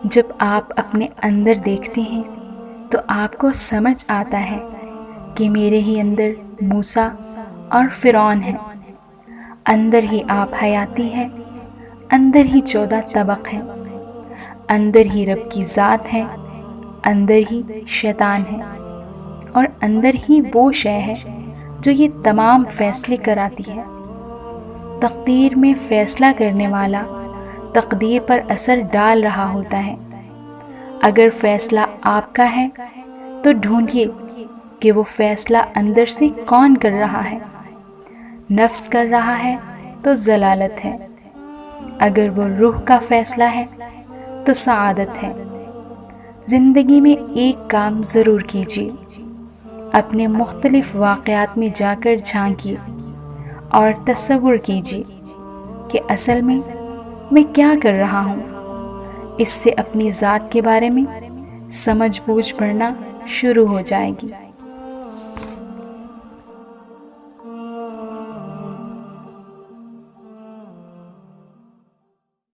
جب آپ اپنے اندر دیکھتے ہیں تو آپ کو سمجھ آتا ہے کہ میرے ہی اندر موسیٰ اور فرعون ہے، اندر ہی آپ حیاتی ہے، اندر ہی 14 طبق ہیں، اندر ہی رب کی ذات ہے، اندر ہی شیطان ہے، اور اندر ہی وہ شے ہے جو یہ تمام فیصلے کراتی ہے۔ تقدیر میں فیصلہ کرنے والا تقدیر پر اثر ڈال رہا ہوتا ہے۔ اگر فیصلہ آپ کا ہے تو ڈھونڈیے کہ وہ فیصلہ اندر سے کون کر رہا ہے۔ نفس کر رہا ہے تو ضلالت ہے، اگر وہ روح کا فیصلہ ہے تو سعادت ہے۔ زندگی میں ایک کام ضرور کیجیے، اپنے مختلف واقعات میں جا کر جھانکیے اور تصور کیجیے کہ اصل میں کیا کر رہا ہوں۔ اس سے اپنی ذات کے بارے میں سمجھ بوجھ بڑھنا شروع ہو جائے گی۔